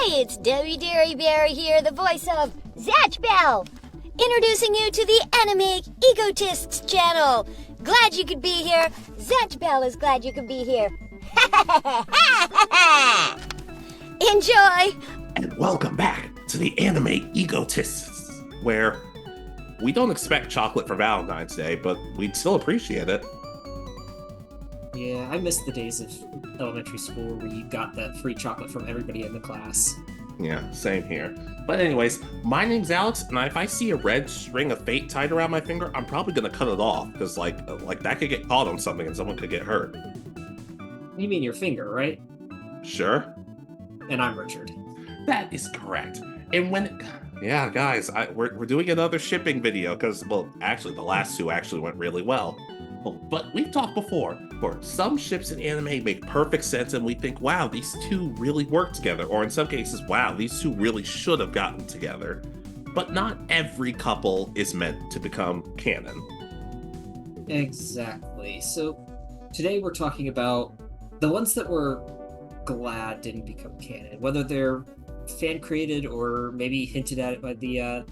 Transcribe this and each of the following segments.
Hey, it's Debbie Derry Bear here, the voice of Zatch Bell, introducing you to the Anime Egotists channel. Glad you could be here. Zatch Bell is glad you could be here. Enjoy! And welcome back to the Anime Egotists, where we don't expect chocolate for Valentine's Day, but we'd still appreciate it. Yeah, I miss the days of elementary school where you got that free chocolate from everybody in the class. Yeah, same here. But anyways, my name's Alex, and if I see a red string of fate tied around my finger, I'm probably gonna cut it off, because like that could get caught on something and someone could get hurt. You mean your finger, right? Sure. And I'm Richard. That is correct. And yeah, guys, we're doing another shipping video, because, well, actually, the last two actually went really well. But we've talked before, for some ships in anime make perfect sense and we think, wow, these two really work together. Or in some cases, wow, these two really should have gotten together. But not every couple is meant to become canon. Exactly. So today we're talking about the ones that we're glad didn't become canon, whether they're fan created or maybe hinted at by the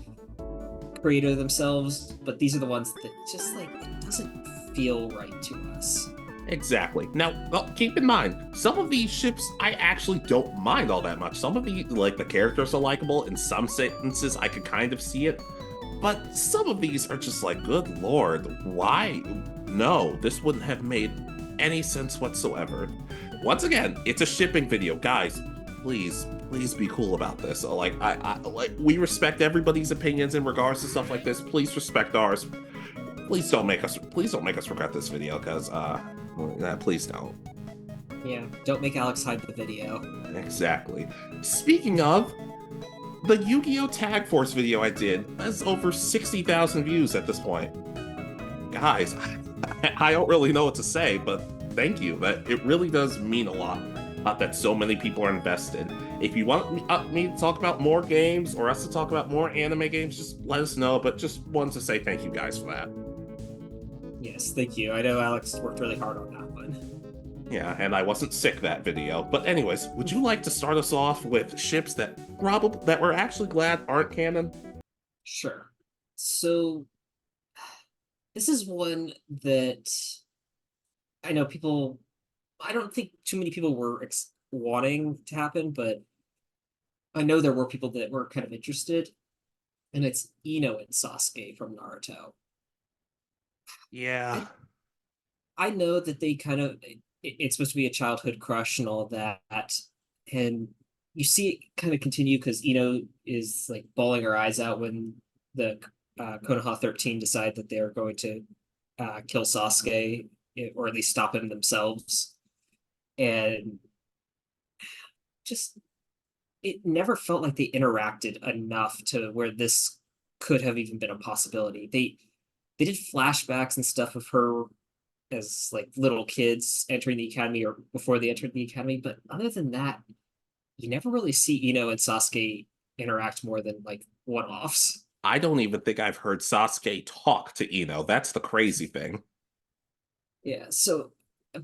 creator themselves. But these are the ones that just like, it doesn't feel right to us. Exactly. Now, well, keep in mind, some of these ships I actually don't mind all that much. Some of the characters are likable. In some sentences, I could kind of see it. But some of these are just like, good lord, why? No, this wouldn't have made any sense whatsoever. Once again, it's a shipping video. Guys, please be cool about this. Like, we respect everybody's opinions in regards to stuff like this. Please respect ours. Please don't make us regret this video, because please don't. Yeah, don't make Alex hide the video. Exactly. Speaking of, the Yu-Gi-Oh! Tag Force video I did has over 60,000 views at this point. Guys, I don't really know what to say, but thank you. That it really does mean a lot that so many people are invested. If you want me to talk about more games or us to talk about more anime games, just let us know. But just wanted to say thank you guys for that. Yes, thank you. I know Alex worked really hard on that one. Yeah, and I wasn't sick that video. But anyways, would you like to start us off with ships that we're actually glad aren't canon? Sure. So this is one that I know people. I don't think too many people were wanting to happen, but I know there were people that were kind of interested, and it's Ino and Sasuke from Naruto. Yeah. I know that they kind of it's supposed to be a childhood crush and all that, and you see it kind of continue because Ino is like bawling her eyes out when the Konoha 13 decide that they're going to kill Sasuke, or at least stop him themselves, and just it never felt like they interacted enough to where this could have even been a possibility. They did flashbacks and stuff of her as like little kids entering the academy or before they entered the academy, but other than that, you never really see Ino and Sasuke interact more than like one-offs. I don't even think I've heard Sasuke talk to Ino. That's the crazy thing. Yeah, so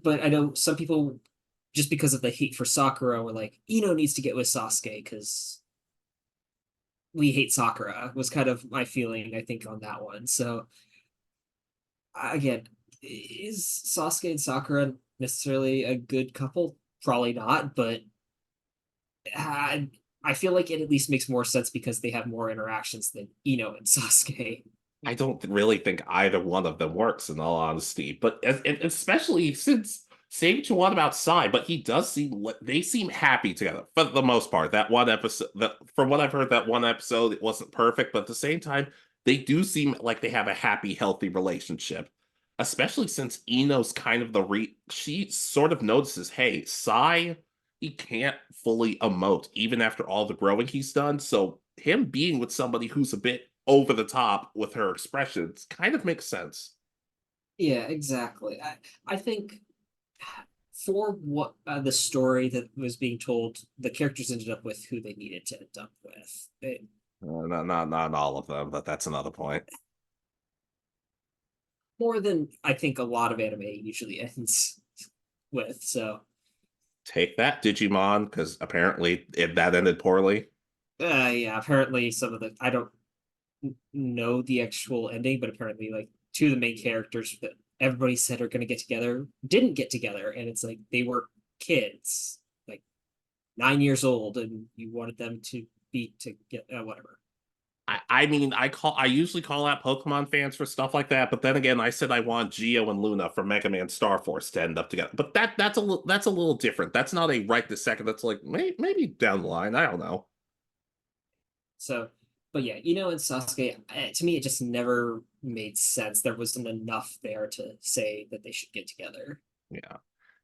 but I know some people, just because of the hate for Sakura, were like, Ino needs to get with Sasuke because we hate Sakura, was kind of my feeling, I think, on that one. So again, is Sasuke and Sakura necessarily a good couple? Probably not, but I feel like it at least makes more sense because they have more interactions than Ino and Sasuke. I don't really think either one of them works, in all honesty. But especially since same to one about Sai, but they seem happy together for the most part. That one episode, from what I've heard, that one episode it wasn't perfect, but at the same time, they do seem like they have a happy, healthy relationship. Especially since Ino's kind of she sort of notices, hey, Sai, he can't fully emote even after all the growing he's done. So him being with somebody who's a bit over the top with her expressions kind of makes sense. Yeah, exactly. I think for what the story that was being told, the characters ended up with who they needed to end up with. Not all of them, but that's another point. More than I think a lot of anime usually ends with. So Take that, Digimon, because apparently that ended poorly. Yeah, apparently some of the I don't know the actual ending, but apparently like two of the main characters that everybody said are going to get together didn't get together, and it's like they were kids, like 9 years old, and you wanted them to be to get whatever. I mean, I usually call out Pokemon fans for stuff like that, but then again, I said I want Geo and Luna from Mega Man Star Force to end up together. But that's a little different. That's not a right this second. That's like maybe down the line. I don't know. So, but yeah, Ino and Sasuke, to me, it just never made sense. There wasn't enough there to say that they should get together. Yeah.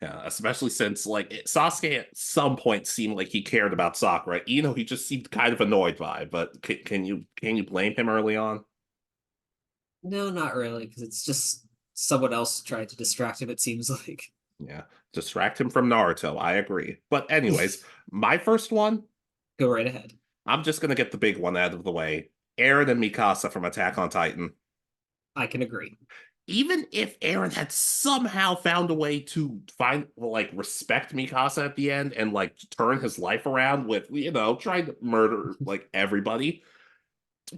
Yeah, especially since Sasuke at some point seemed like he cared about Sakura. He just seemed kind of annoyed by it, but can you blame him early on? No, not really, because it's just someone else trying to distract him, it seems like. Yeah, distract him from Naruto. I agree. But anyways, my first one, Go right ahead. I'm just gonna get the big one out of the way. Eren and Mikasa from Attack on Titan. I can agree. Even if Eren had somehow found a way to respect Mikasa at the end and turn his life around with trying to murder everybody,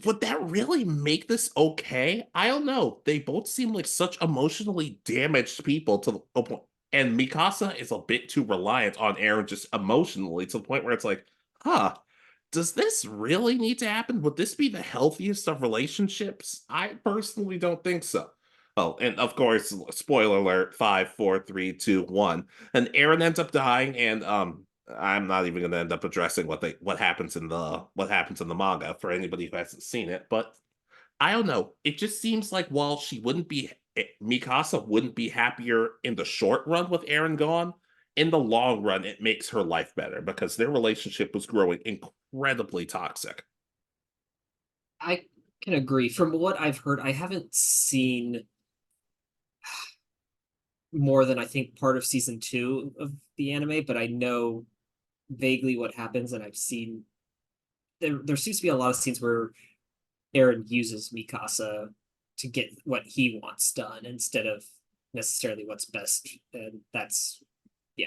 would that really make this okay? I don't know. They both seem like such emotionally damaged people to the point, and Mikasa is a bit too reliant on Eren just emotionally to the point where it's like, huh, does this really need to happen? Would this be the healthiest of relationships? I personally don't think so. Oh, and of course, spoiler alert, 5, 4, 3, 2, 1. And Eren ends up dying, and I'm not even gonna end up addressing what happens in the manga for anybody who hasn't seen it, but I don't know. It just seems like while Mikasa wouldn't be happier in the short run with Eren gone, in the long run, it makes her life better because their relationship was growing incredibly toxic. I can agree. From what I've heard, I haven't seen more than I think part of season 2 of the anime, but I know vaguely what happens, and I've seen there seems to be a lot of scenes where Eren uses Mikasa to get what he wants done instead of necessarily what's best. And that's, yeah,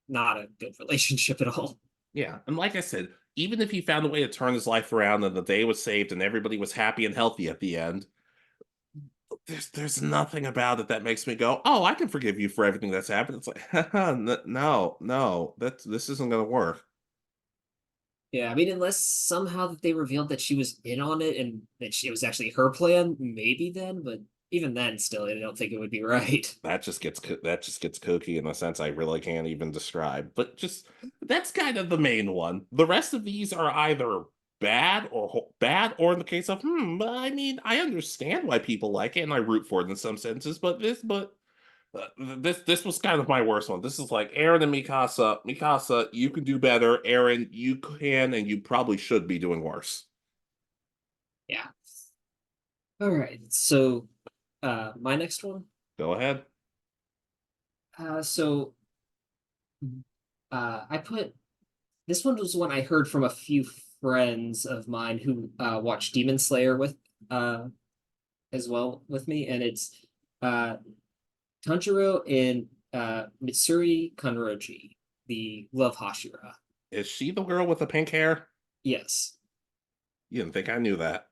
not a good relationship at all. Yeah, and like I said, even if he found a way to turn his life around and the day was saved and everybody was happy and healthy at the end, there's nothing about it that makes me go, "Oh, I can forgive you for everything that's happened." It's like, no, no, this isn't gonna work. Yeah, I mean, unless somehow that they revealed that she was in on it and that it was actually her plan, maybe then, but even then, still, I don't think it would be right. That just gets kooky in a sense I really can't even describe. But just that's kind of the main one. The rest of these are either bad, or in the case of I mean, I understand why people like it and I root for it in some senses, this was kind of my worst one. This is like Eren and Mikasa. Mikasa, you can do better. Eren, you can and you probably should be doing worse. Yeah. All right. So, my next one. Go ahead. So, I put this one was one I heard from a few friends of mine who watched Demon Slayer with uh as well with me, and it's uh Tanjiro and Mitsuri Kanroji, the Love Hashira. Is she the girl with the pink hair? Yes. You didn't think I knew that.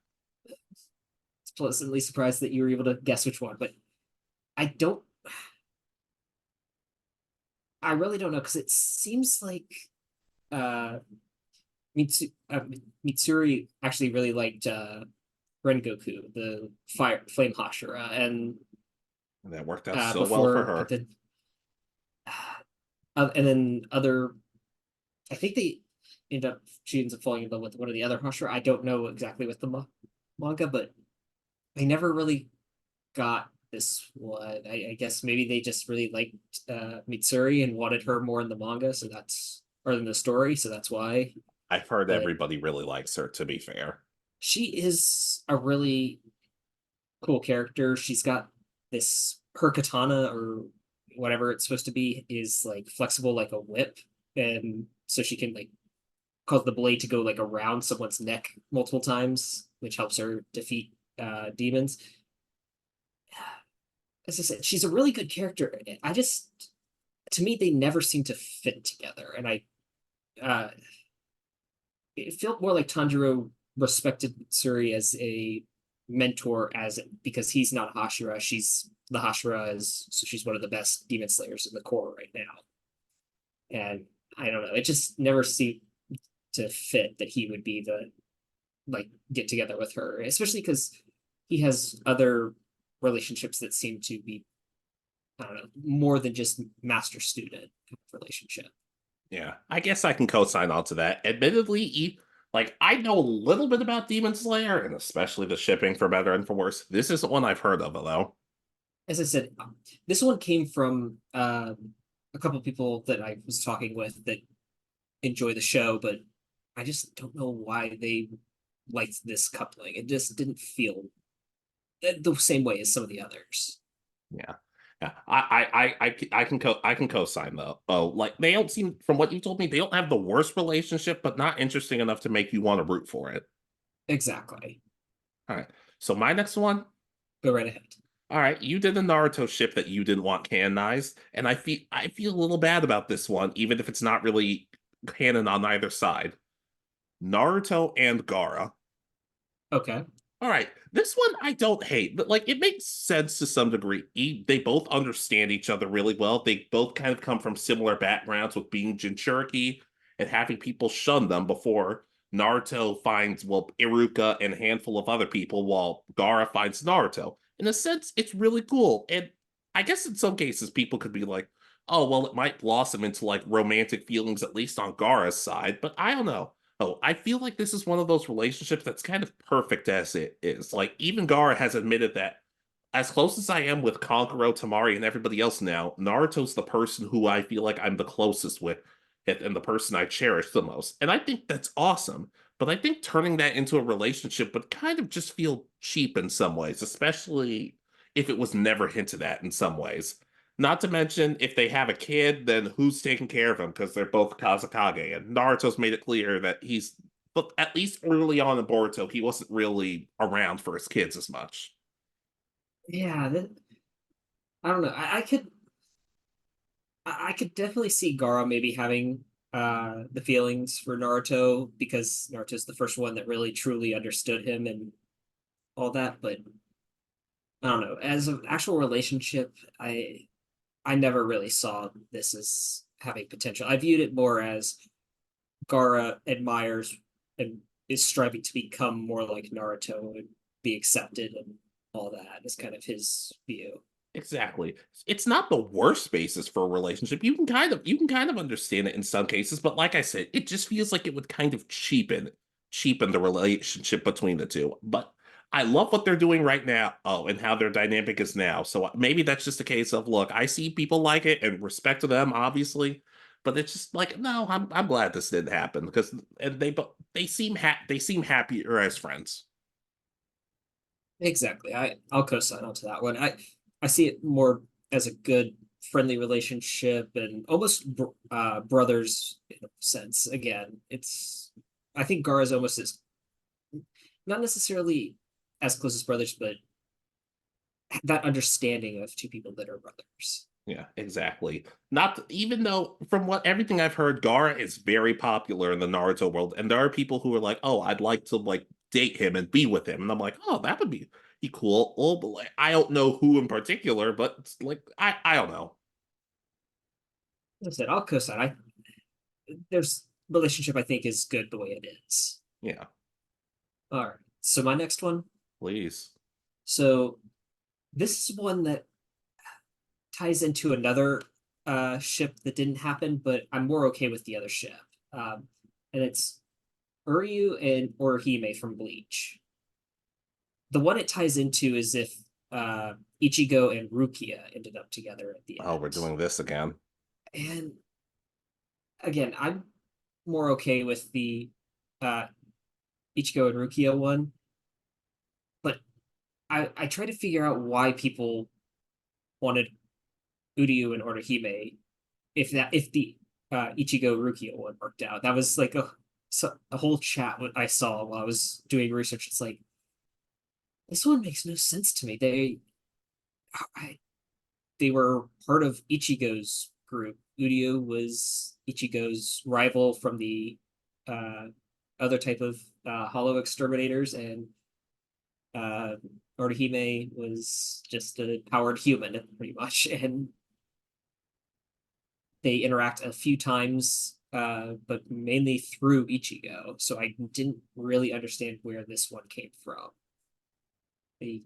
It's pleasantly surprised that you were able to guess which one, but I don't I really don't know because it seems like uh, Mitsuri actually really liked Rengoku, the fire flame Hashira, and And that worked out so well for before, but her. then and then other, I think she ends up falling in love with one of the other Hashira. I don't know exactly with the manga, but I never really got this one. I guess maybe they just really liked Mitsuri and wanted her more in the manga, so that's or in the story, so that's why. I've heard But everybody really likes her, to be fair. she is a really cool character. She's got this her katana or whatever it's supposed to be is like flexible like a whip, and so she can like cause the blade to go like around someone's neck multiple times, which helps her defeat demons. As I said, she's a really good character. I just to me they never seem to fit together, and uh it felt more like Tanjiro respected Mitsuri as a mentor, as because he's not a Hashira, she's the Hashira, is so she's one of the best demon slayers in the core right now. And I don't know, it just never seemed to fit that he would be the like get together with her, especially because he has other relationships that seem to be, I don't know, more than just master student relationship. Yeah, I guess I can co-sign on to that. Admittedly, like I know a little bit about Demon Slayer, and especially the shipping for better and for worse. This isn't one I've heard of, though. As I said, this one came from a couple of people that I was talking with that enjoy the show, but I just don't know why they liked this coupling. It just didn't feel the same way as some of the others. Yeah. Yeah, I can co-sign though. Oh, like they don't seem, from what you told me, they don't have the worst relationship, but not interesting enough to make you want to root for it. Exactly. All right. So my next one. Go right ahead. All right, you did a Naruto ship that you didn't want canonized, and I feel a little bad about this one, even if it's not really canon on either side. Naruto and Gaara. Okay. All right, this one I don't hate, but like it makes sense to some degree. They both understand each other really well. They both kind of come from similar backgrounds with being Jinchuriki and having people shun them before Naruto finds, well, Iruka and a handful of other people, while Gaara finds Naruto. In a sense, it's really cool. And I guess in some cases, people could be like, oh, well, it might blossom into like romantic feelings, at least on Gaara's side, but I don't know. Oh, I feel like this is one of those relationships that's kind of perfect as it is. Like, even Gaara has admitted that as close as I am with Kankuro, Tamari, and everybody else now, Naruto's the person who I feel like I'm the closest with and the person I cherish the most. And I think that's awesome. But I think turning that into a relationship would kind of just feel cheap in some ways, especially if it was never hinted at in some ways. Not to mention, if they have a kid, then who's taking care of him? Because they're both Kazakage, and Naruto's made it clear that but at least early on in Boruto, he wasn't really around for his kids as much. Yeah, I don't know. I could definitely see Gaara maybe having the feelings for Naruto because Naruto's the first one that really truly understood him and all that. But I don't know. As an actual relationship, I never really saw this as having potential. I viewed it more as Gaara admires and is striving to become more like Naruto and be accepted and all that is kind of his view. Exactly. It's not the worst basis for a relationship. You can kind of understand it in some cases, but like I said, it just feels like it would kind of cheapen the relationship between the two. But I love what they're doing right now. Oh, and how their dynamic is now. So maybe that's just a case of, look, I see people like it and respect to them, obviously, but it's just like, no, I'm glad this didn't happen because and they seem happier as friends. Exactly. I'll co-sign onto that one. I see it more as a good friendly relationship and almost brothers in a sense. Again, it's I think Gaara is almost as not necessarily as close as brothers, but that understanding of two people that are brothers. Yeah, exactly. Not even though from what everything I've heard, Gaara is very popular in the Naruto world, and there are people who are like, "Oh, I'd like to like date him and be with him," and I'm like, "Oh, that would be cool." Oh, but like, I don't know who in particular, but it's like I don't know. Like I said, I'll co-sign. There's relationship I think is good the way it is. Yeah, All right. So my next one. please. So this is one that ties into another ship that didn't happen, but I'm more okay with the other ship. And it's Uryu and Orihime from Bleach. The one it ties into is if Ichigo and Rukia ended up together at the Oh, we're end. doing this again. And again, I'm more okay with the uh, Ichigo and Rukia one, but I try to figure out why people wanted Uryu and Orihime if the Ichigo Rukia one worked out. That was like a whole chat what I saw while I was doing research. It's like this one makes no sense to me. I, they were part of Ichigo's group. Uryu was Ichigo's rival from the other type of hollow exterminators, and Orihime was just a powered human, pretty much. And they interact a few times, but mainly through Ichigo. So I didn't really understand where this one came from. They,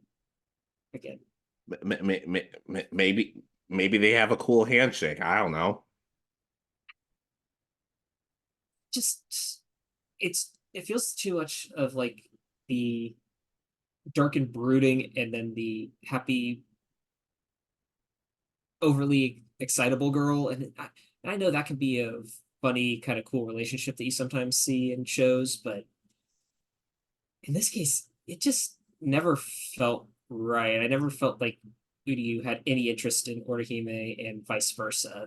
again, Maybe they have a cool handshake. I don't know. just it feels too much of like the dark and brooding, and then the happy, overly excitable girl, and I know that can be a funny kind of cool relationship that you sometimes see in shows, but in this case it just never felt right. I never felt like Uryu had any interest in Orihime and vice versa.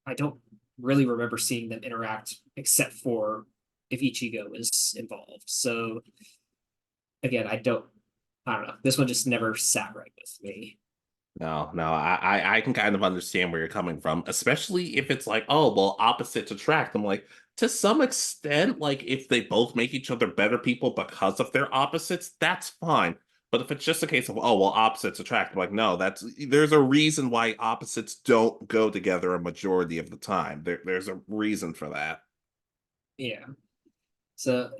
I don't really remember seeing them interact except for if Ichigo was involved. So again, I don't know. This one just never sat right with me. No, I can kind of understand where you're coming from, especially if it's like, oh, well, opposites attract. I'm like, to some extent, like if they both make each other better people because of their opposites, that's fine. But if it's just a case of, oh, well, opposites attract, I'm like, no, there's a reason why opposites don't go together a majority of the time. There's a reason for that. Yeah. So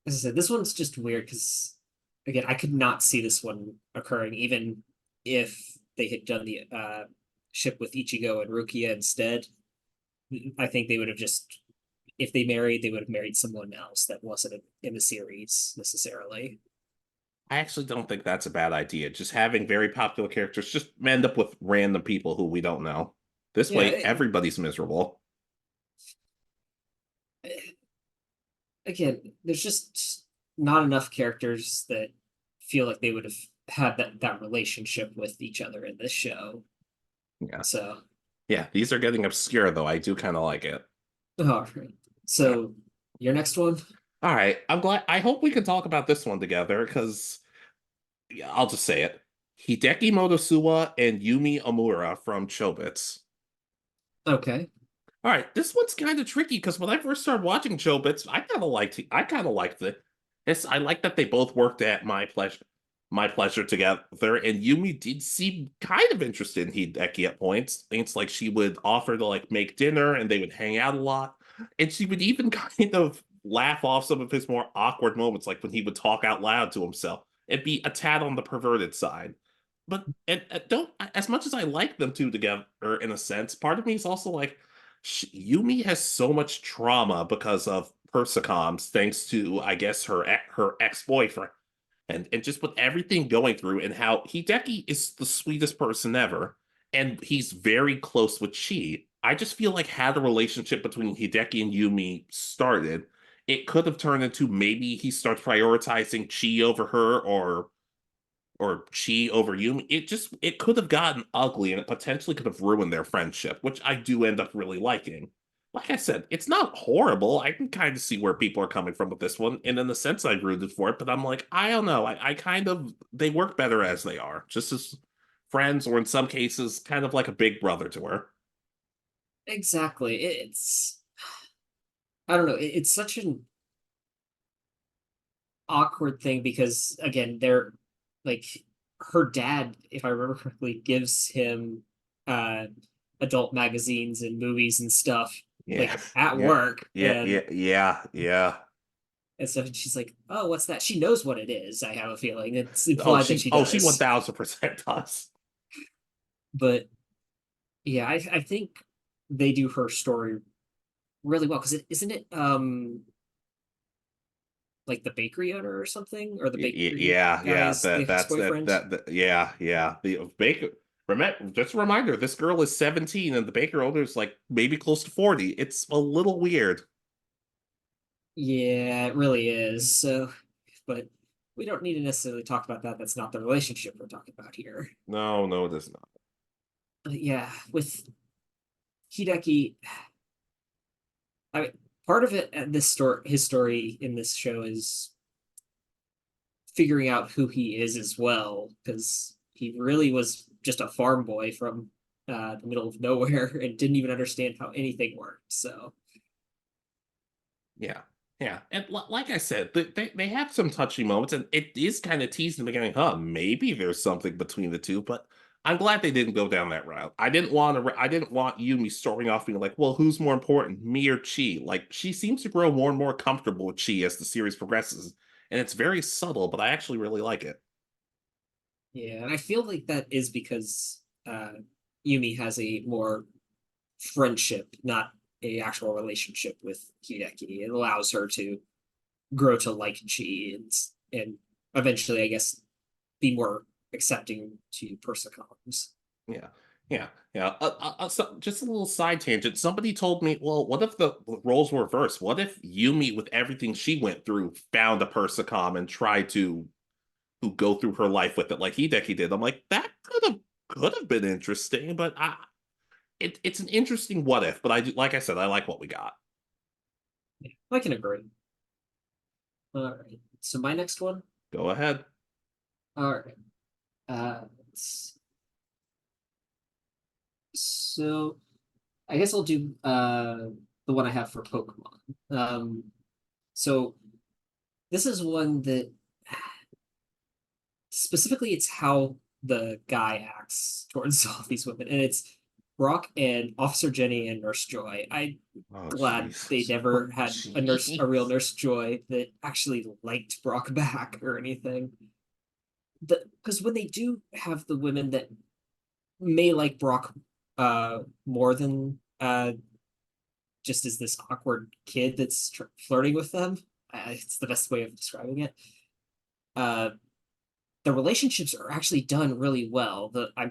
as I said, this one's just weird because again, I could not see this one occurring, even if they had done the ship with Ichigo and Rukia instead. I think they would have just, if they married, they would have married someone else that wasn't in the series necessarily. I actually don't think that's a bad idea. Just having very popular characters just end up with random people who we don't know. This Yeah, way, everybody's miserable. again, there's just not enough characters that feel like they would have had that relationship with each other in this show. Yeah. So, Yeah, these are getting obscure, though. I do kind of like it. all right. So, your next one? All right. I'm glad. I hope we can talk about this one together because yeah, I'll just say it. Hideki Motosuwa and Yumi Omura from Chobits. Okay. All right, this one's kind of tricky because when I first started watching Chobits, I kind of liked it. I like that they both worked at my pleasure together, and Yumi did seem kind of interested in Hideki at points. It's like she would offer to like make dinner and they would hang out a lot. And she would even kind of laugh off some of his more awkward moments, like when he would talk out loud to himself and be a tad on the perverted side. But and don't as much as I like them two together in a sense, part of me is also like Yumi has so much trauma because of persicoms, thanks to I guess her ex-boyfriend, and just with everything going through, and how Hideki is the sweetest person ever, and he's very close with Chi. I just feel like had the relationship between Hideki and Yumi started, it could have turned into maybe he starts prioritizing Chi over her, or Chi over Yumi. It could have gotten ugly, and it potentially could have ruined their friendship, which I do end up really liking. Like I said, it's not horrible. I can kind of see where people are coming from with this one, and in the sense I rooted for it, but I'm like, I don't know. I kind of they work better as they are, just as friends, or in some cases, kind of like a big brother to her. Exactly. It's I don't know. It's such an awkward thing because again, they're like her dad, if I remember correctly, gives him uh adult magazines and movies and stuff Yeah, like at yeah, work, yeah. and stuff. And she's like, "Oh, what's that?" She knows what it is. I have a feeling it's Oh, implied that she she does. 1000% does. But yeah, I think they do her story really well because isn't it like the bakery owner or something, or the bakery guy Yeah. is the ex-boyfriend? Yeah. The baker. Remember, just a reminder: this girl is 17, and the baker owner is like maybe close to 40. It's a little weird. Yeah, it really is. So, but we don't need to necessarily talk about that. That's not the relationship we're talking about here. No, it is not. Yeah, with Hideki, I mean, part of it, his story in this show is figuring out who he is as well, because he really was just a farm boy from the middle of nowhere and didn't even understand how anything worked. So Yeah. Yeah. And like I said, they have some touchy moments, and it is kind of teased in the beginning, huh? Maybe there's something between the two, but I'm glad they didn't go down that route. I didn't want Yumi starting off being like, well, who's more important, me or Chi? Like, she seems to grow more and more comfortable with Chi as the series progresses, and it's very subtle, but I actually really like it. yeah, and I feel like that is because Yumi has a more friendship, not a actual relationship with Hideki. It allows her to grow to like Chi and eventually, I guess, be more accepting to Persicons. Yeah. Yeah, yeah. So just a little side tangent. Somebody told me, well, what if the roles were reversed? What if Yumi, with everything she went through, found a Persicom and tried to go through her life with it like Hideki did? I'm like, that could have been interesting, but it's an interesting what if. But I do, like I said, I like what we got. Yeah, I can agree. All right. So my next one. Go ahead. All right. So I guess I'll do the one I have for Pokemon. So this is one that specifically it's how the guy acts towards all these women, and it's Brock and Officer Jenny and Nurse Joy. I'm Oh, glad they Jesus. never Oh, had a real jeez. Nurse Joy that actually liked Brock back or anything. Because when they do have the women that may like Brock more than just as this awkward kid that's flirting with them. It's the best way of describing it. Uh, the relationships are actually done really well. I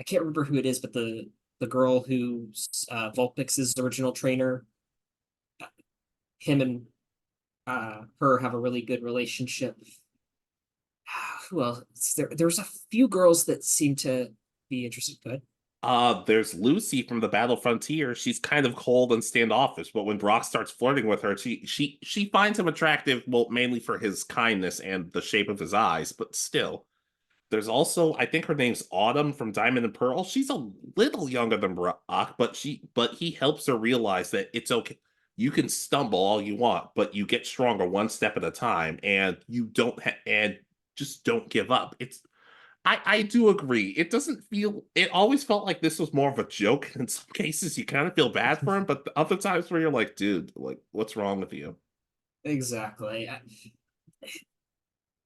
can't remember who it is, but the girl who's Vulpix's original trainer, him and her have a really good relationship. Who else? There's a few girls that seem to be interested. Good. There's Lucy from the Battle Frontier. She's kind of cold and standoffish, but when Brock starts flirting with her, she finds him attractive, well, mainly for his kindness and the shape of his eyes, but still. There's also, I think her name's Autumn from Diamond and Pearl. She's a little younger than Brock, but he helps her realize that it's okay. You can stumble all you want, but you get stronger one step at a time, and you don't and just don't give up. I do agree. It doesn't feel. It always felt like this was more of a joke. And in some cases, you kind of feel bad for him, but the other times where you're like, dude, like, what's wrong with you? Exactly.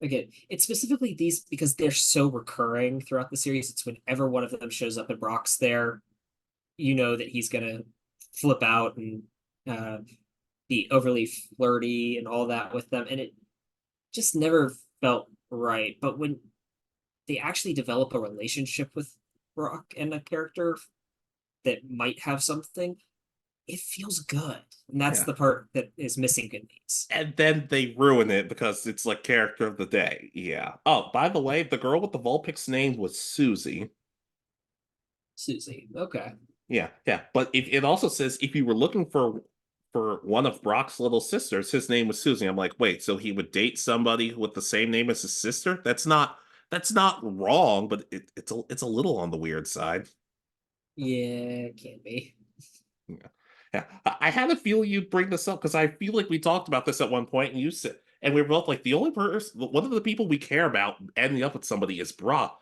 Again, it's specifically these because they're so recurring throughout the series. It's whenever one of them shows up and Brock's there, you know that he's gonna flip out and uh, be overly flirty and all that with them, and it just never felt right. But when they actually develop a relationship with Brock and a character that might have something, it feels good, and that's Yeah. the part that is missing in these. And then they ruin it because it's like character of the day. Yeah. Oh, by the way, the girl with the Vulpix name was Susie. Susie, okay, Yeah, yeah. But it also says if you were looking for one of Brock's little sisters, his name was Susie. I'm like, wait, so he would date somebody with the same name as his sister? That's not wrong, but it's a little on the weird side. yeah, it can be. Yeah. Yeah. I had a feel you'd bring this up because I feel like we talked about this at one point and you said, and we were both like, the only person, one of the people we care about ending up with somebody is Brock.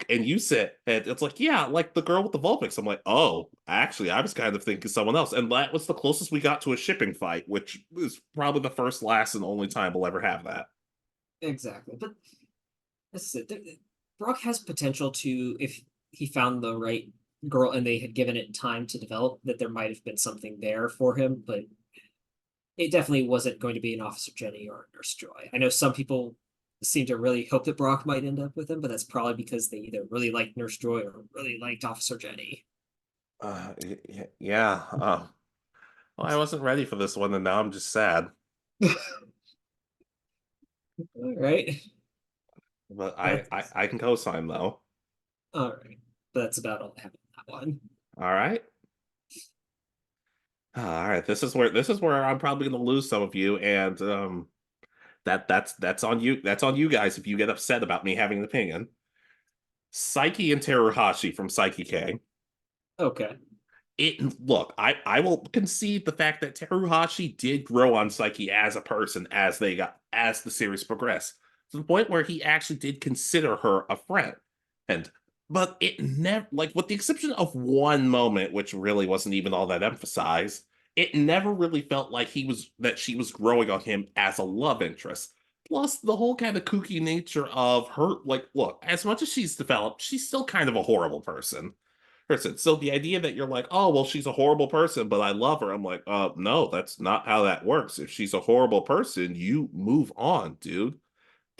And you said, and it's like, yeah, like the girl with the Vulpix. I'm like, oh, actually, I was kind of thinking someone else. And that was the closest we got to a shipping fight, which is probably the first, last, and only time we'll ever have that. Exactly, but that's it. Brock has potential to, if he found the right girl and they had given it time to develop, that there might have been something there for him, but it definitely wasn't going to be an Officer Jenny or a Nurse Joy. I know some people seem to really hope that Brock might end up with him, but that's probably because they either really liked Nurse Joy or really liked Officer Jenny. Yeah. Well, I wasn't ready for this one, and now I'm just sad. All right. But I That's I can co-sign though. all right. But that's about all I have on that one. All right. All right, this is where I'm probably going to lose some of you, and that's on you. That's on you guys if you get upset about me having an opinion. Saiki and Teruhashi from Saiki K. Okay. I will concede the fact that Teruhashi did grow on Saiki as a person as the series progressed, to the point where he actually did consider her a friend. And but it never, like, with the exception of one moment, which really wasn't even all that emphasized, it never really felt like she was growing on him as a love interest. Plus, the whole kind of kooky nature of her, like, look, as much as she's developed, she's still kind of a horrible person. So the idea that you're like, oh, well, she's a horrible person, but I love her. I'm like, no, that's not how that works. If she's a horrible person, you move on, dude.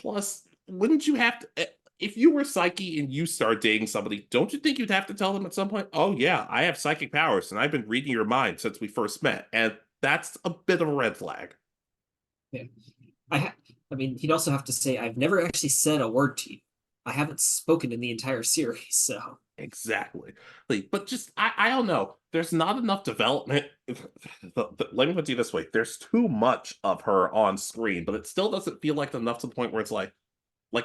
Plus, wouldn't you have to, if you were Psyche and you start dating somebody, don't you think you'd have to tell them at some point, oh, yeah, I have psychic powers and I've been reading your mind since we first met. And that's a bit of a red flag. Yeah. I mean, he'd also have to say, I've never actually said a word to you. I haven't spoken in the entire series, so Exactly. Like, but just I don't know. There's not enough development. Let me put it this way: there's too much of her on screen, but it still doesn't feel like enough to the point where it's like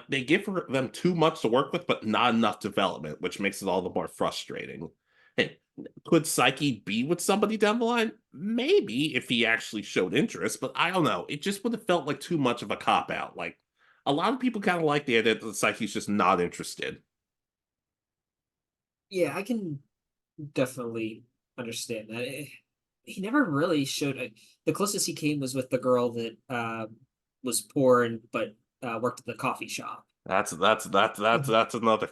they give them too much to work with, but not enough development, which makes it all the more frustrating. Hey, could Psyche be with somebody down the line? Maybe if he actually showed interest, but I don't know. It just would have felt like too much of a cop out. Like a lot of people kind of like the idea that Psyche's just not interested. yeah, I can definitely understand that. He never really showed the closest he came was with the girl that was poor and but worked at the coffee shop. That's another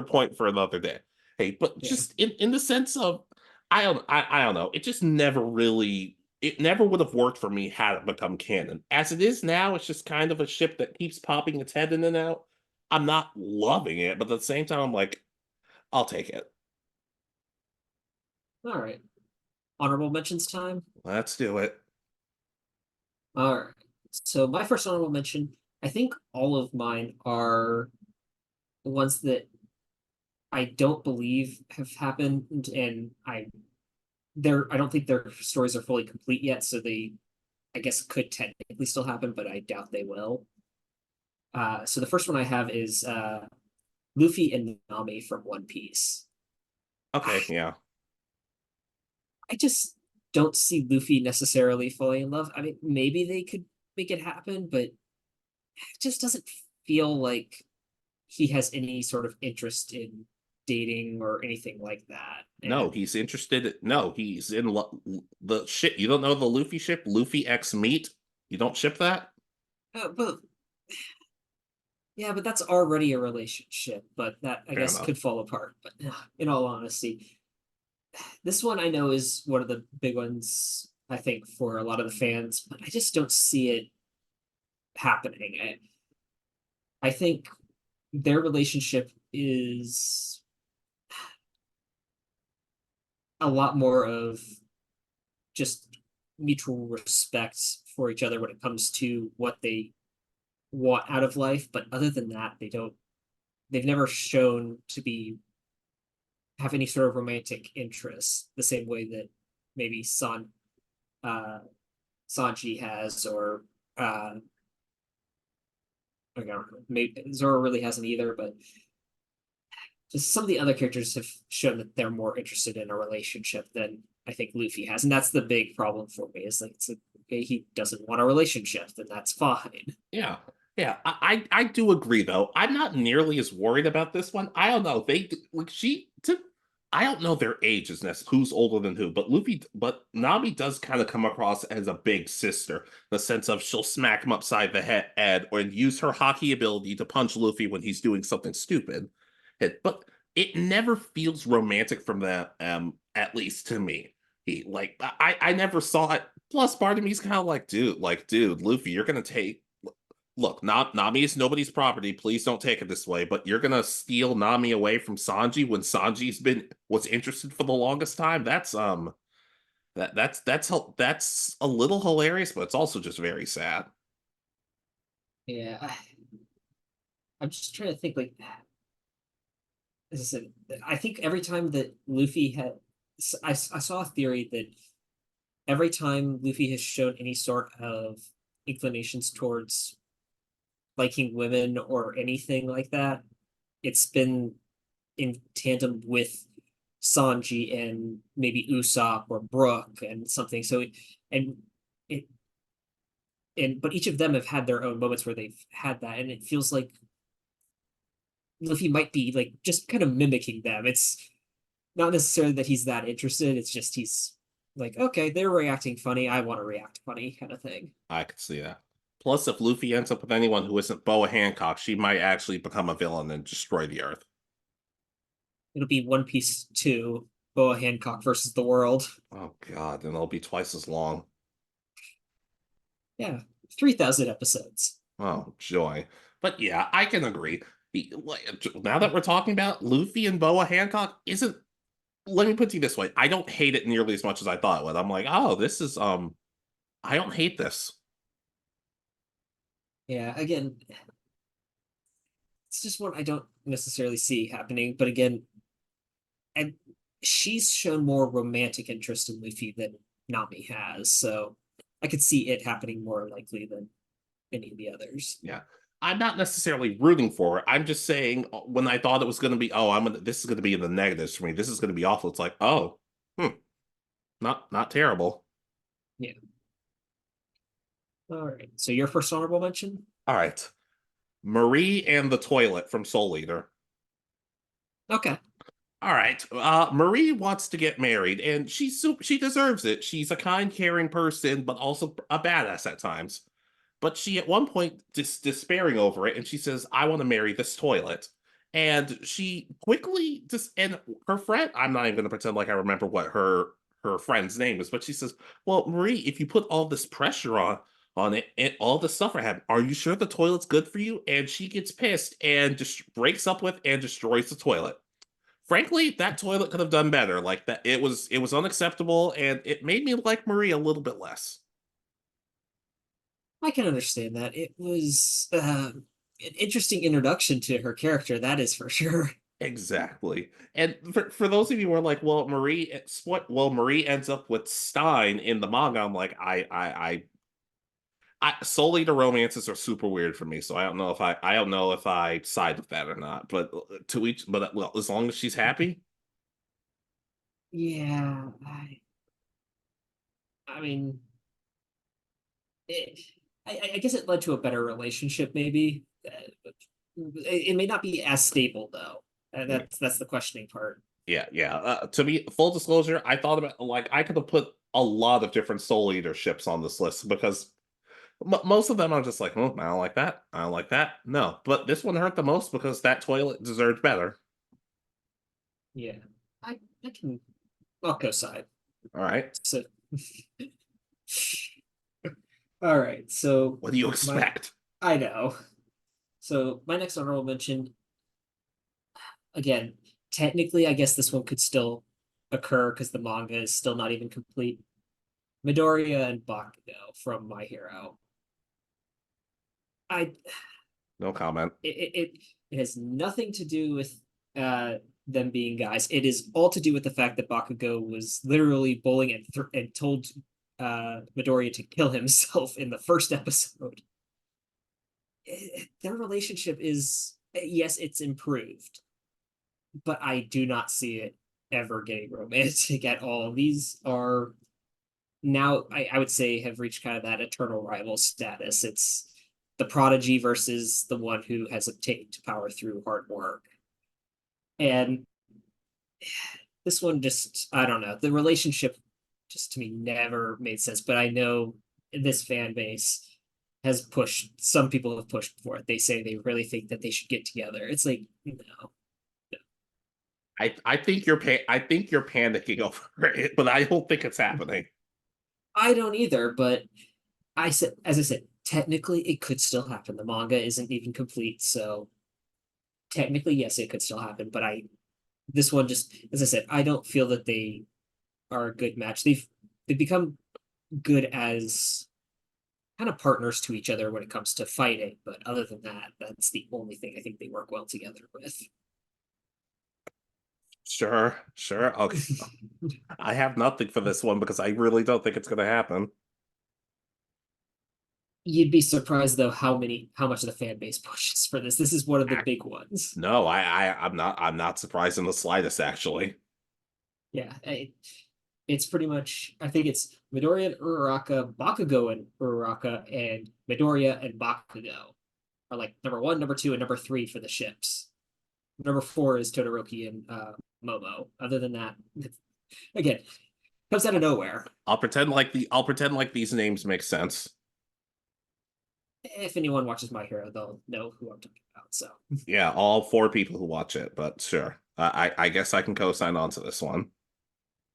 point for another day. Hey, but Yeah. just in the sense of I don't know. It never would have worked for me had it become canon. As it is now, it's just kind of a ship that keeps popping its head in and out. I'm not loving it, but at the same time, I'm like, I'll take it. All right. Honorable mentions time. Let's do it. All right. So my first honorable mention, I think all of mine are ones that I don't believe have happened, and I don't think their stories are fully complete yet, so they I guess could technically still happen, but I doubt they will. So the first one I have is Luffy and Nami from One Piece. Okay, yeah. I just don't see Luffy necessarily falling in love. I mean, maybe they could make it happen, but it just doesn't feel like he has any sort of interest in dating or anything like that. No, And he's interested. No, he's in the shit. You don't know the Luffy ship, Luffy X Meat. You don't ship that? but yeah, but that's already a relationship, but that I Fair guess enough. could fall apart. But in all honesty, this one I know is one of the big ones, I think, for a lot of the fans, but I just don't see it happening. I think their relationship is a lot more of just mutual respect for each other when it comes to what they want out of life. But other than that, they've never shown to be have any sort of romantic interest the same way that maybe uh Sanji has, or I don't know, maybe Zoro really hasn't either, but just some of the other characters have shown that they're more interested in a relationship than I think Luffy has, and that's the big problem for me. Is like it's like, okay, he doesn't want a relationship, then that's fine. Yeah. Yeah, I do agree though. I'm not nearly as worried about this one. I don't know. I don't know their ages, who's older than who, but Nami does kind of come across as a big sister, in the sense of she'll smack him upside the head or use her hockey ability to punch Luffy when he's doing something stupid. But it never feels romantic from that, at least to me. I never saw it. Plus, part of me is kind of like, dude, Luffy, you're gonna take look, Nami is nobody's property. Please don't take it this way. But you're gonna steal Nami away from Sanji when was interested for the longest time. That's a little hilarious, but it's also just very sad. Yeah, I'm just trying to think. Like, as I said, I think every time that Luffy had, I saw a theory that every time Luffy has shown any sort of inclinations towards liking women or anything like that, it's been in tandem with Sanji and maybe Usopp or Brook and something. So and it but each of them have had their own moments where they've had that, and it feels like Luffy might be like just kind of mimicking them. It's not necessarily that he's that interested, it's just he's like, okay, they're reacting funny, I want to react funny, kind of thing. I could see that. Plus, if Luffy ends up with anyone who isn't Boa Hancock, she might actually become a villain and destroy the Earth. It'll be One Piece 2, Boa Hancock versus the world. Oh God, and it'll be twice as long. Yeah, 3,000 episodes. Oh joy! But yeah, I can agree. Now that we're talking about Luffy and Boa Hancock, isn't let me put it this way: I don't hate it nearly as much as I thought it would. I'm like, oh, this is I don't hate this. Yeah, again, it's just one I don't necessarily see happening. But again, and she's shown more romantic interest in Luffy than Nami has, so I could see it happening more likely than any of the others. Yeah. I'm not necessarily rooting for it. I'm just saying when I thought it was going to be, oh, this is going to be in the negatives for me. This is going to be awful. It's like, oh, not terrible. Yeah. All right. So your first honorable mention? All right. Marie and the toilet from Soul Eater. Okay. All right. Marie wants to get married, and she deserves it. She's a kind, caring person, but also a badass at times. But she at one point despairing over it, and she says, "I want to marry this toilet." And she quickly and her friend. I'm not even going to pretend like I remember what her friend's name is, but she says, "Well, Marie, if you put all this pressure on it and all the stuff I have, are you sure the toilet's good for you?" And she gets pissed and just breaks up with and destroys the toilet. Frankly, that toilet could have done better. Like that, it was unacceptable, and it made me like Marie a little bit less. I can understand that. It was an interesting introduction to her character, that is for sure. Exactly. And for those of you who are like, well, Marie ends up with Stein in the manga. I'm like, solely the romances are super weird for me. So I don't know if I side with that or not. But well, as long as she's happy. Yeah, I mean, it, I guess it led to a better relationship, maybe. It may not be as stable though. That's the questioning part. Yeah. To me, full disclosure, I thought about like I could have put a lot of different Soul Eater ships on this list because most of them I'm just like, oh, I don't like that. I don't like that. No, but this one hurt the most because that toilet deserved better. Yeah, I can. I'll go side. All right. So, all right. So What do you expect? I know. So my next honorable mention, again, technically, I guess this one could still occur because the manga is still not even complete. Midoriya and Bakugo from My Hero. I No comment. it has nothing to do with them being guys. It is all to do with the fact that Bakugo was literally bullying and told Midoriya to kill himself in the first episode. Their relationship is, yes, it's improved, but I do not see it ever getting romantic at all. These are now, I would say, have reached kind of that eternal rival status. It's the prodigy versus the one who has obtained power through hard work. And this one just, I don't know, the relationship just to me never made sense. But I know this fan base has pushed, some people have pushed for it. They say they really think that they should get together. It's like, no. I think you're panicking over it, but I don't think it's happening. I don't either, but as I said, technically it could still happen. The manga isn't even complete, so technically, yes, it could still happen. But this one just, as I said, I don't feel that they are a good match. They've become good as kind of partners to each other when it comes to fighting, but other than that, that's the only thing I think they work well together with. Sure. Okay. I have nothing for this one because I really don't think it's going to happen. You'd be surprised though how much of the fan base pushes for this. This is one of the big ones. No, I'm not surprised in the slightest, actually. Yeah, it's pretty much. I think it's Midoriya and Uraraka, Bakugo and Uraraka, and Midoriya and Bakugo are like number one, number two, and number three for the ships. Number four is Todoroki and Momo. Other than that, again, comes out of nowhere. I'll pretend like these names make sense. If anyone watches My Hero, they'll know who I'm talking about. So Yeah, all four people who watch it, but sure. I guess I can co-sign on to this one.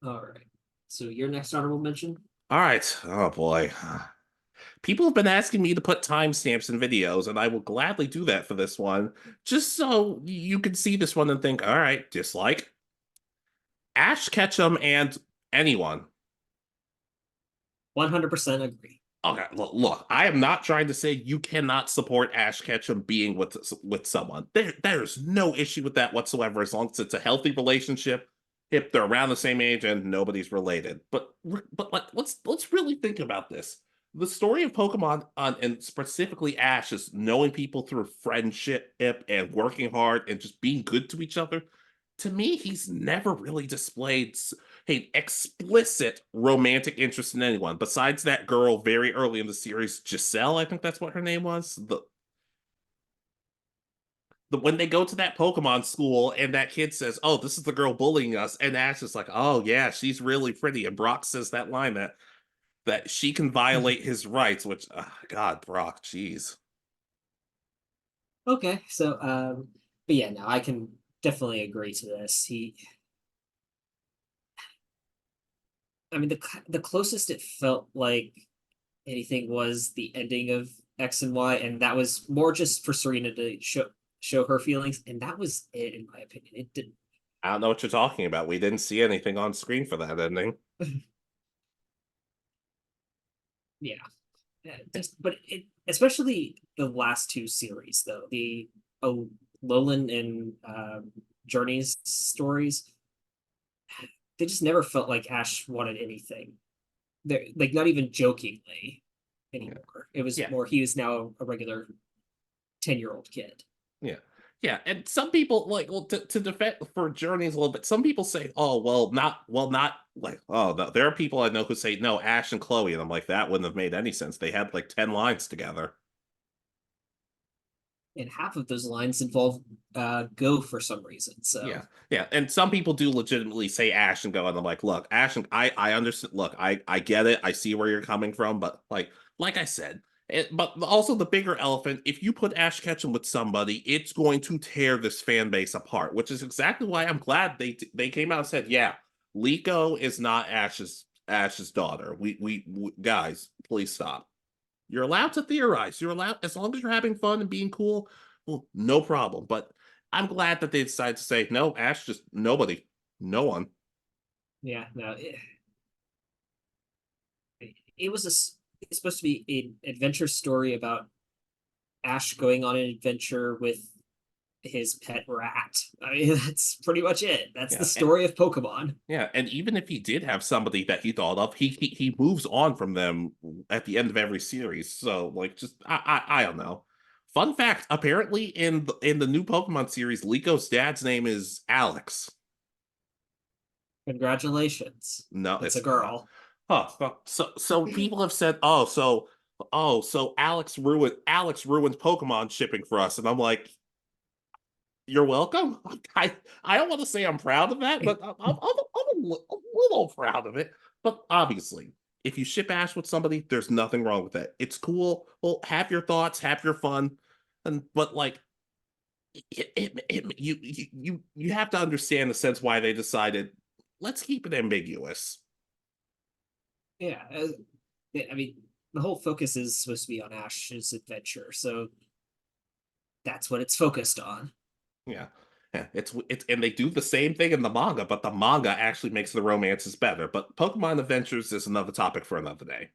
all right. So your next honorable mention? All right. Oh boy. People have been asking me to put timestamps in videos, and I will gladly do that for this one, just so you can see this one and think, all right, dislike Ash Ketchum and anyone. 100% agree. Okay, look, I am not trying to say you cannot support Ash Ketchum being with someone. There's no issue with that whatsoever, as long as it's a healthy relationship, if they're around the same age and nobody's related. But like, let's really think about this. The story of Pokemon and specifically Ash is knowing people through friendship and working hard and just being good to each other. To me, he's never really displayed explicit romantic interest in anyone besides that girl very early in the series, Giselle. I think that's what her name was. The when they go to that Pokemon school and that kid says, "Oh, this is the girl bullying us," and Ash is like, "Oh yeah, she's really pretty," and Brock says that line that she can violate his rights, which God, Brock, jeez. Okay, so but yeah, no, I can definitely agree to this. I mean, the closest it felt like anything was the ending of X and Y, and that was more just for Serena to show her feelings, and that was it, in my opinion. It didn't. I don't know what you're talking about. We didn't see anything on screen for that ending. Yeah, but especially the last two series though, the Alolan and Journey's stories, they just never felt like Ash wanted anything. They're like not even jokingly anymore. It was Yeah. more he was now a regular 10-year-old kid. Yeah. Yeah, and some people like to defend for journeys a little bit. Some people say, "Oh, not like oh no." There are people I know who say, "No, Ash and Chloe," and I'm like, that wouldn't have made any sense. They had like 10 lines together. And half of those lines involve Go for some reason. So Yeah, yeah, and some people do legitimately say Ash and Go, and I'm like, look, Ash and I understand. Look, I get it. I see where you're coming from, but like I said, but also the bigger elephant. If you put Ash Ketchum with somebody, it's going to tear this fan base apart. Which is exactly why I'm glad they came out and said, yeah, Liko is not Ash's daughter. We guys, please stop. You're allowed to theorize. You're allowed as long as you're having fun and being cool. Well, no problem. But I'm glad that they decided to say no. Ash just nobody, no one. yeah, no, it was it's supposed to be an adventure story about Ash going on an adventure with his pet rat. I mean, that's pretty much it. That's Yeah, the story of Pokemon. yeah. And even if he did have somebody that he thought of, he moves on from them at the end of every series. So like, just I don't know. Fun fact: apparently, in the new Pokemon series, Liko's dad's name is Alex. Congratulations. No, It's a it's not. girl. Huh. So people have said, so Alex ruined Pokemon shipping for us, and I'm like, you're welcome. I don't want to say I'm proud of that, but I'm a little proud of it. But obviously, if you ship Ash with somebody, there's nothing wrong with that. It's cool. Well, have your thoughts, have your fun, and but like you have to understand the sense why they decided let's keep it ambiguous. Yeah, I mean, the whole focus is supposed to be on Ash's adventure, so that's what it's focused on. Yeah. Yeah, it's and they do the same thing in the manga, but the manga actually makes the romances better. But Pokemon Adventures is another topic for another day.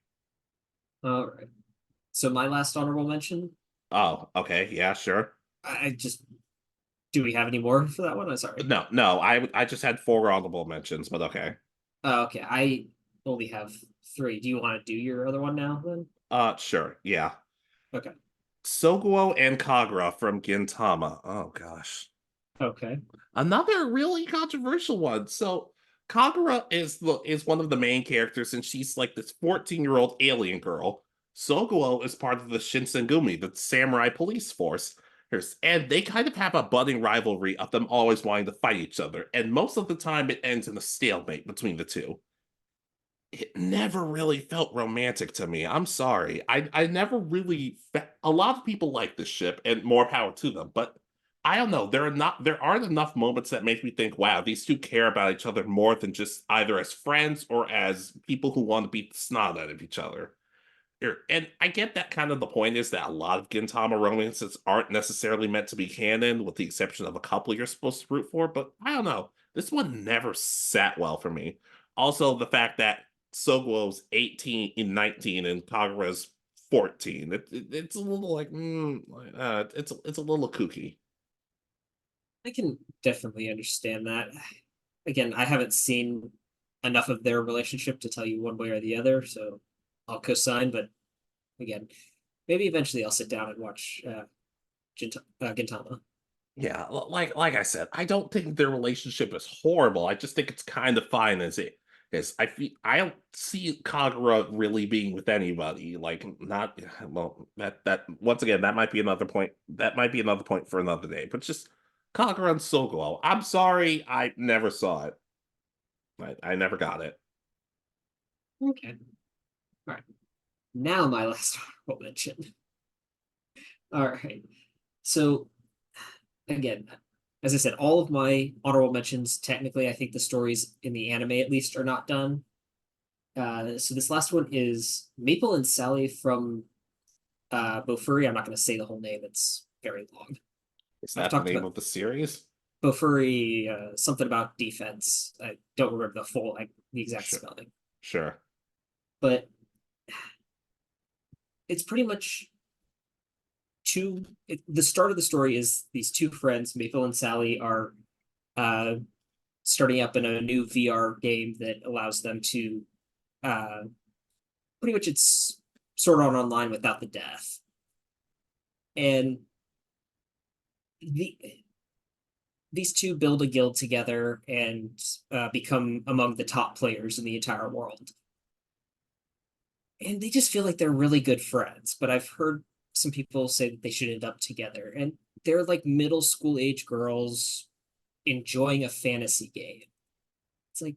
All right. So my last honorable mention, Oh, okay, yeah, sure. I just do we have any more for that one? I'm sorry. No, I just had four honorable mentions, but okay. Oh, okay. I only have three. Do you want to do your other one now then? Sure, yeah. Okay. Sougo and Kagura from Gintama. Oh gosh. Okay. Another really controversial one. So Kagura is one of the main characters, and she's like this 14-year-old alien girl. Soguo is part of the Shinsengumi, the samurai police force. And they kind of have a budding rivalry of them always wanting to fight each other. And most of the time, it ends in a stalemate between the two. It never really felt romantic to me. I'm sorry. I never really a lot of people like this ship and more power to them, but I don't know. There aren't enough moments that make me think, wow, these two care about each other more than just either as friends or as people who want to beat the snot out of each other. And I get that kind of the point is that a lot of Gintama romances aren't necessarily meant to be canon, with the exception of a couple you're supposed to root for, but I don't know. This one never sat well for me. Also, the fact that Soguo's 18 and 19 and Kagura's 14. It's a little like, it's a little kooky. I can definitely understand that. Again, I haven't seen enough of their relationship to tell you one way or the other, so I'll co-sign. But again, maybe eventually I'll sit down and watch Gintama. Yeah, like I said, I don't think their relationship is horrible. I just think it's kind of fine as it is. I don't see Kagura really being with anybody. Like not well, that once again, that might be another point. That might be another point for another day. But just Kagura and Sogo. I'm sorry, I never saw it. I never got it. Okay. All right. Now my last honorable mention. All right. So again, as I said, all of my honorable mentions, technically, I think the stories in the anime at least are not done. So this last one is Maple and Sally from Bofuri. I'm not going to say the whole name; it's very long. Is I've that the talked name about of the series? Bofuri, something about defense. I don't remember the exact Sure. spelling, Sure. but it's pretty much the start of the story is these two friends, Maple and Sally, are uh, starting up in a new VR game that allows them to pretty much it's sort of online without the death. And these two build a guild together and become among the top players in the entire world. And they just feel like they're really good friends. But I've heard some people say that they should end up together. And they're like middle school age girls enjoying a fantasy game. It's like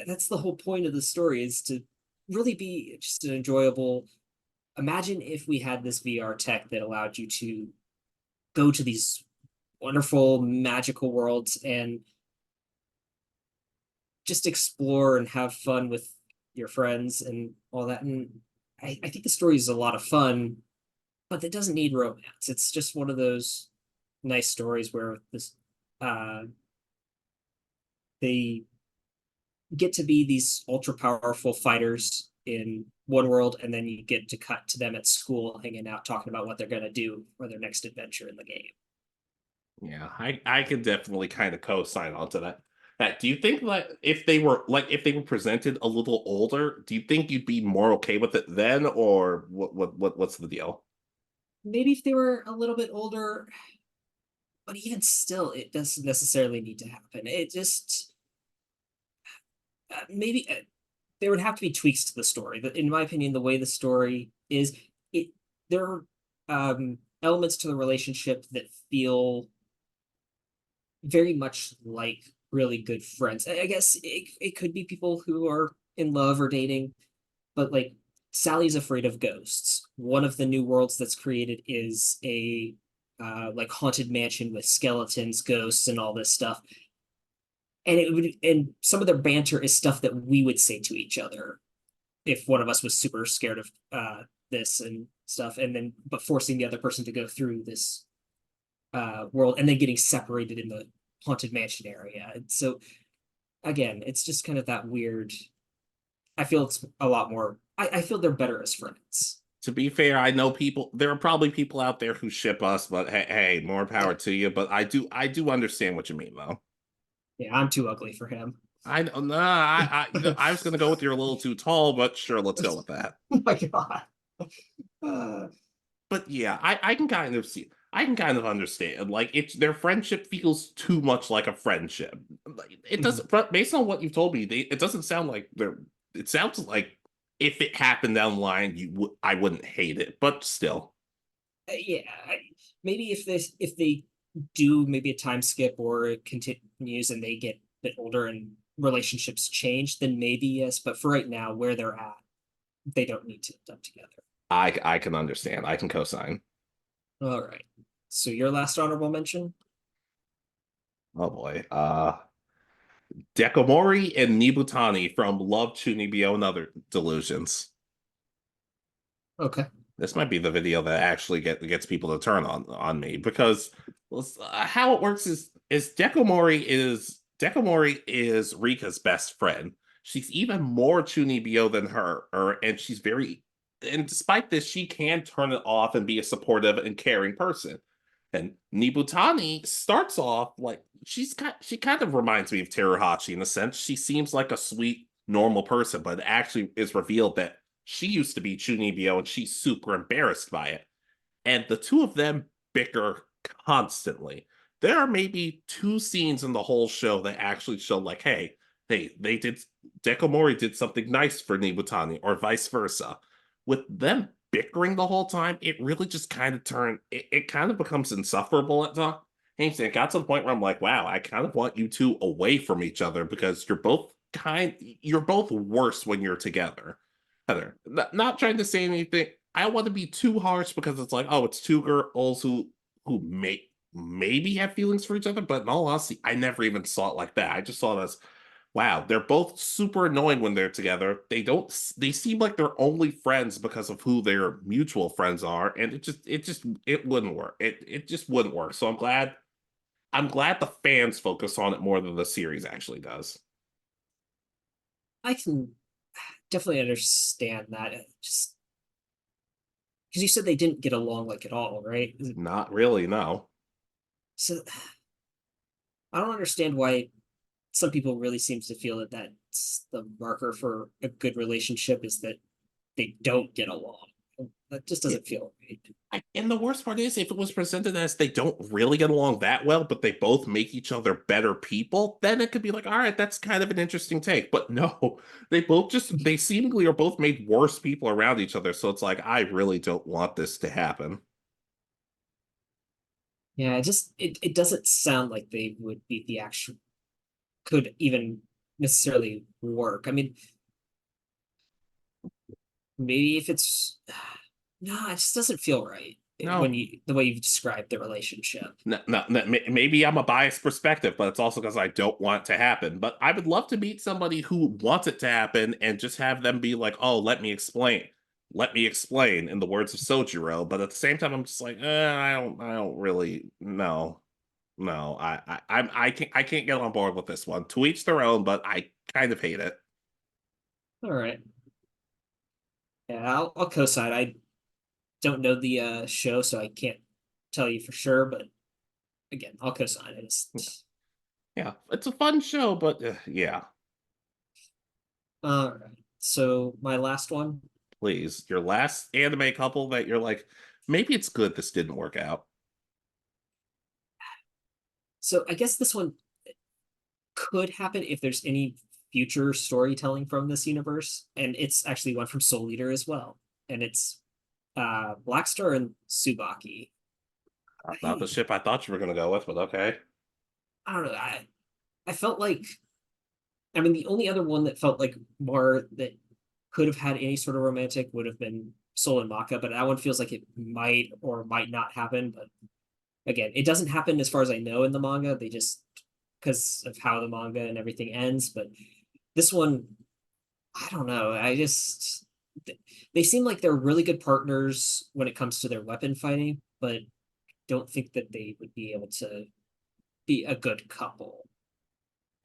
that's the whole point of the story, is to really be just an enjoyable. Imagine if we had this VR tech that allowed you to go to these wonderful magical worlds and just explore and have fun with your friends and all that. And I think the story is a lot of fun, but it doesn't need romance. It's just one of those nice stories where they get to be these ultra powerful fighters in one world, and then you get to cut to them at school hanging out talking about what they're going to do for their next adventure in the game. Yeah, I can definitely kind of co-sign onto that. Do you think that if they were presented a little older, do you think you'd be more okay with it then, or what's the deal? Maybe if they were a little bit older, but even still, it doesn't necessarily need to happen. It just maybe there would have to be tweaks to the story. But in my opinion, the way the story is, it there are elements to the relationship that feel very much like really good friends. I guess it could be people who are in love or dating, but like Sally's afraid of ghosts. One of the new worlds that's created is a like haunted mansion with skeletons, ghosts, and all this stuff. And some of their banter is stuff that we would say to each other if one of us was super scared of this and stuff, and then but forcing the other person to go through this world and then getting separated in the haunted mansion area. And so again, it's just kind of that weird. I feel it's a lot more. I feel they're better as friends. To be fair, I know there are probably people out there who ship us, but hey, more power to you. But I do understand what you mean, though. Yeah, I'm too ugly for him. I no, I was gonna go with you're a little too tall, but sure, let's go with that. Oh my god. Uh, But yeah, I can kind of see, I can kind of understand. Like their friendship feels too much like a friendship. it doesn't. But based on what you've told me, it doesn't sound like they're. It sounds like if it happened down the line, I wouldn't hate it, but still. Yeah, maybe if they do maybe a time skip or it continues and they get a bit older and relationships change, then maybe yes. But for right now, where they're at, they don't need to end up together. I can understand. I can co-sign. All right. So your last honorable mention? Oh boy. Dekomori and Nibutani from Love Chunibyo and Other Delusions. Okay. This might be the video that actually gets people to turn on me because how it works is Dekomori is Rika's best friend. She's even more Chunibyo than her, and she's very, and despite this, she can turn it off and be a supportive and caring person. And Nibutani starts off like she kind of reminds me of Teruhashi in a sense. She seems like a sweet, normal person, but it actually is revealed that she used to be Chunibyo and she's super embarrassed by it. And the two of them bicker constantly. There are maybe two scenes in the whole show that actually show like, hey, they did Dekomori did something nice for Nibutani, or vice versa. With them bickering the whole time, it really just kind of it kind of becomes insufferable at times. And it got to the point where I'm like, wow, I kind of want you two away from each other because you're both worse when you're together. Heather, not trying to say anything. I don't want to be too harsh because it's like, oh, it's two girls who maybe have feelings for each other, but in all honesty, I never even saw it like that. I just saw it as, wow, they're both super annoying when they're together. They seem like they're only friends because of who their mutual friends are, and it wouldn't work. It just wouldn't work. So I'm glad the fans focus on it more than the series actually does. I can definitely understand that. Just because you said they didn't get along like at all, right? Not really, no. So I don't understand why some people really seems to feel that that's the marker for a good relationship is that they don't get along. That just doesn't feel right. And the worst part is, if it was presented as they don't really get along that well, but they both make each other better people, then it could be like, all right, that's kind of an interesting take. But no, they seemingly are both made worse people around each other. So it's like, I really don't want this to happen. Yeah, it doesn't sound like they would be the actual could even necessarily work. I mean, maybe if it's no, it just doesn't feel right when No, you the way you've described the relationship. no, maybe I'm a biased perspective, but it's also because I don't want it to happen. But I would love to meet somebody who wants it to happen and just have them be like, "Oh, let me explain." Let me explain, in the words of Sojiro. But at the same time, I'm just like, I don't really, no, no, I can't get on board with this one. To each their own, but I kind of hate it. All right. Yeah, I'll co-sign. I don't know the show, so I can't tell you for sure, but again, I'll co-sign. I just Yeah, it's a fun show, but yeah, all right. So my last one. please, your last anime couple that you're like, maybe it's good this didn't work out. So I guess this one could happen if there's any future storytelling from this universe, and it's actually one from Soul Eater as well, and it's BlackStar and Tsubaki. Not the ship I thought you were gonna go with, but okay. I don't know. I felt like I mean the only other one that felt like more that could have had any sort of romantic would have been Soul and Maka, but that one feels like it might or might not happen. But again, it doesn't happen as far as I know in the manga. They just because of how the manga and everything ends. But this one, I don't know. They seem like they're really good partners when it comes to their weapon fighting, but don't think that they would be able to be a good couple.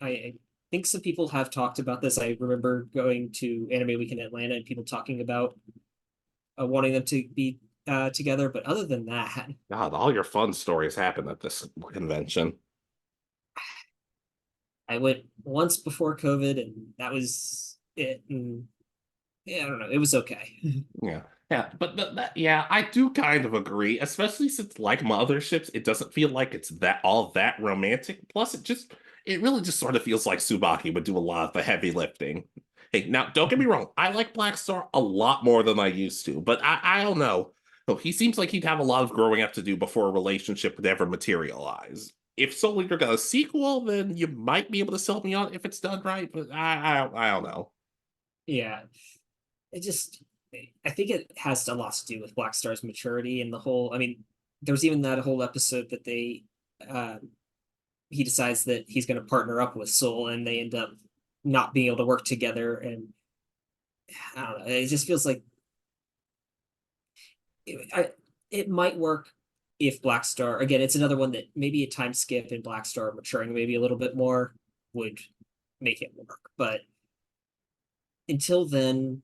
I think some people have talked about this. I remember going to Anime Week in Atlanta and people talking about wanting them to be together. But other than that, God, all your fun stories happen at this convention. I went once before COVID, and that was it. And yeah, I don't know. It was okay. Yeah. Yeah, but yeah, I do kind of agree, especially since like my other ships, it doesn't feel like it's that all that romantic. Plus, it really just sort of feels like Tsubaki would do a lot of the heavy lifting. Hey, now don't get me wrong, I like BlackStar a lot more than I used to, but I don't know. No, he seems like he'd have a lot of growing up to do before a relationship would ever materialize. If Soul Eater got a sequel, then you might be able to sell me on it if it's done right, but I don't know. Yeah, it just I think it has a lot to do with Black Star's maturity and the whole. I mean, there was even that whole episode that they he decides that he's going to partner up with Soul, and they end up not being able to work together. And I don't know, it just feels like it might work if Black Star again. It's another one that maybe a time skip and Black Star maturing maybe a little bit more would make it work, but until then,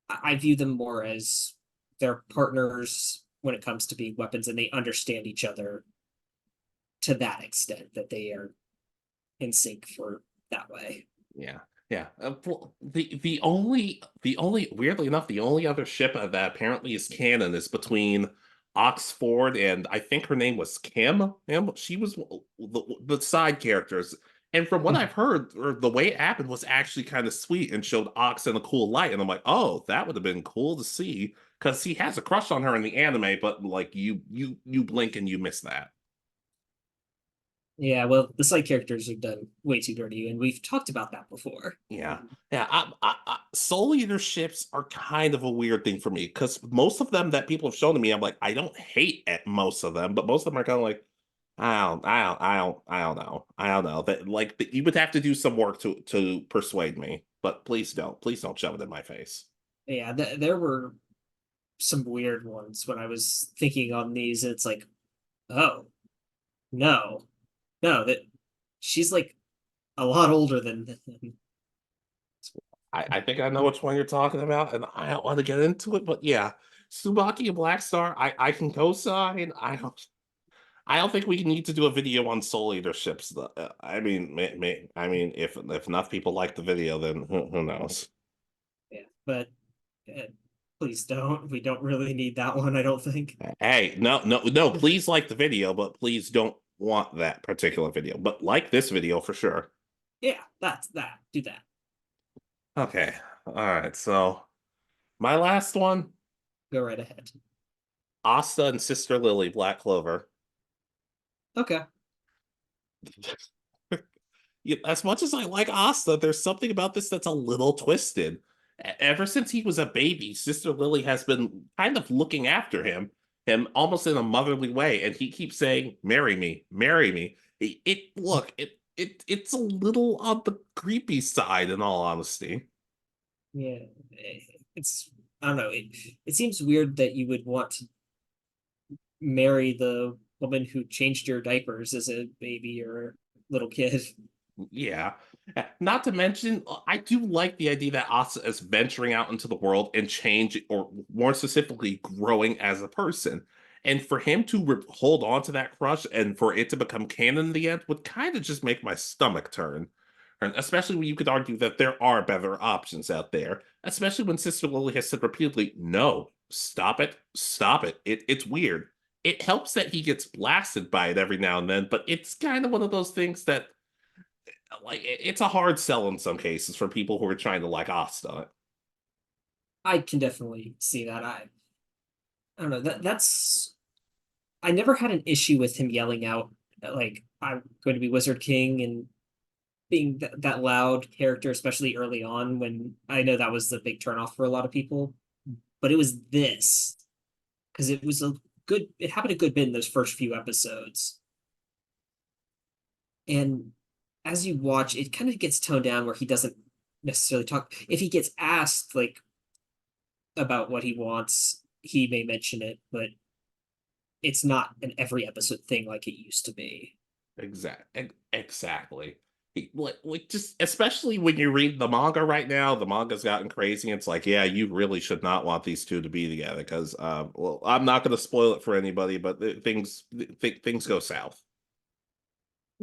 I view them more as they're partners when it comes to being weapons, and they understand each other to that extent that they are in sync for that way. Yeah, yeah. The only weirdly enough, the only other ship that apparently is canon is between Oxford and I think her name was Kim. And she was the side characters. And from what I've heard, or the way it happened was actually kind of sweet and showed Ox in a cool light. And I'm like, oh, that would have been cool to see because he has a crush on her in the anime, but like you blink and you miss that. Yeah, well, the side characters are done way too dirty, and we've talked about that before. Yeah, yeah. Soul Eater ships are kind of a weird thing for me because most of them that people have shown to me, I'm like, I don't hate at most of them, but most of them are kind of like, I don't know, I don't know. That like you would have to do some work to persuade me, but please don't shove it in my face. Yeah, there were some weird ones when I was thinking on these. It's like, oh no, no, that she's like a lot older than him. I think I know which one you're talking about, and I don't want to get into it, but yeah, Tsubaki and Blackstar, I can co-sign. I don't think we need to do a video on Soul Eater ships. I mean, I mean, if enough people like the video, then who knows? Yeah, but uh, please don't. We don't really need that one, I don't think. Hey, no, please like the video, but please don't want that particular video. But like this video for sure. Yeah, that's that. Do that. Okay, all right. So my last one, Go right ahead. Asta and Sister Lily, Black Clover. Okay. Yeah, as much as I like Asta, there's something about this that's a little twisted. Ever since he was a baby, Sister Lily has been kind of looking after him almost in a motherly way, and he keeps saying, "Marry me, marry me." It's a little on the creepy side, in all honesty. Yeah. It's I don't know. It seems weird that you would want to marry the woman who changed your diapers as a baby or a little kid. Yeah. Not to mention, I do like the idea that Asa is venturing out into the world and change, or more specifically, growing as a person. And for him to hold on to that crush and for it to become canon in the end would kind of just make my stomach turn. And especially when you could argue that there are better options out there, especially when Sister Lily has said repeatedly, no, stop it. It's weird. It helps that he gets blasted by it every now and then, but it's kind of one of those things that like it's a hard sell in some cases for people who are trying to like Asta. I can definitely see that. I don't know. That's I never had an issue with him yelling out like I'm going to be Wizard King and being that loud character, especially early on when I know that was the big turnoff for a lot of people. But it was this because it was a good. It happened a good bit in those first few episodes, and as you watch, it kind of gets toned down where he doesn't necessarily talk. If he gets asked like about what he wants, he may mention it, but it's not an every episode thing like it used to be. Exactly. Like just especially when you read the manga right now, the manga's gotten crazy. It's like, yeah, you really should not want these two to be together because, well, I'm not going to spoil it for anybody, but things go south.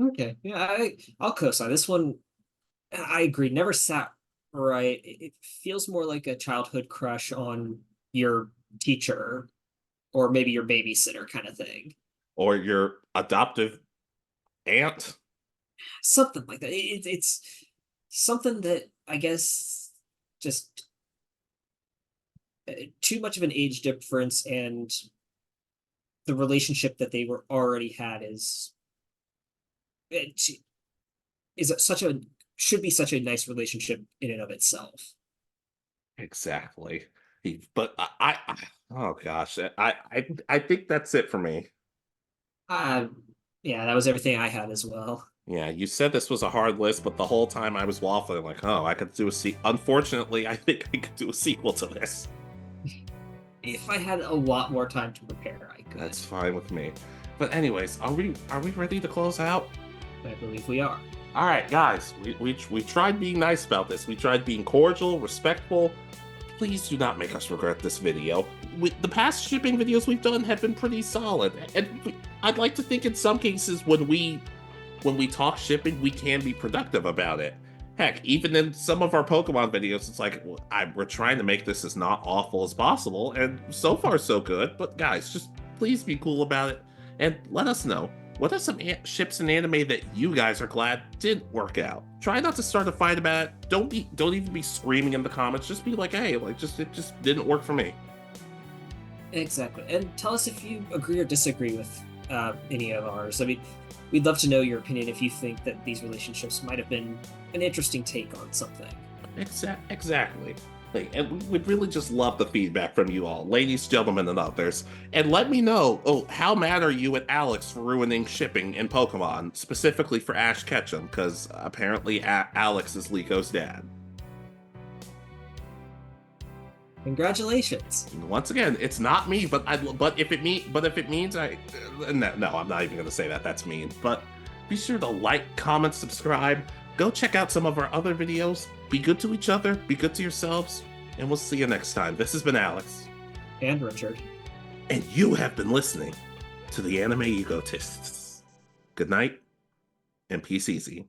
Okay, yeah, I'll co-sign this one. I agree. Never sat right. It feels more like a childhood crush on your teacher or maybe your babysitter kind of thing. Or your adoptive aunt. Something like that. It's something that I guess just too much of an age difference, and the relationship that they were already had it such a should be such a nice relationship in and of itself. Exactly. But oh gosh, I think that's it for me. Uh, yeah, that was everything I had as well. Yeah, you said this was a hard list, but the whole time I was waffling like, oh, I could do a Unfortunately, I think I could do a sequel to this. If I had a lot more time to prepare, I could. That's fine with me. But anyways, are we ready to close out? I believe we are. All right, guys, we tried being nice about this. We tried being cordial, respectful. Please do not make us regret this video. The past shipping videos we've done have been pretty solid, and I'd like to think in some cases when we talk shipping, we can be productive about it. Heck, even in some of our Pokemon videos, it's like we're trying to make this as not awful as possible, and so far so good. But guys, just please be cool about it and let us know. What are some ships in anime that you guys are glad didn't work out? Try not to start a fight about it. Don't even be screaming in the comments. Just be like, hey, like it just didn't work for me. Exactly. And tell us if you agree or disagree with any of ours. I mean, we'd love to know your opinion if you think that these relationships might have been an interesting take on something. Exactly. And we'd really just love the feedback from you all, ladies, gentlemen, and others. And let me know, how mad are you at Alex for ruining shipping in Pokemon, specifically for Ash Ketchum, because apparently Alex is Liko's dad. Congratulations. Once again, it's not me, but if it means no, I'm not even gonna say that. That's mean. But be sure to like, comment, subscribe. Go check out some of our other videos. Be good to each other, be good to yourselves, and we'll see you next time. This has been Alex. And Richard. And you have been listening to the Anime Egotists. Good night, and peace easy.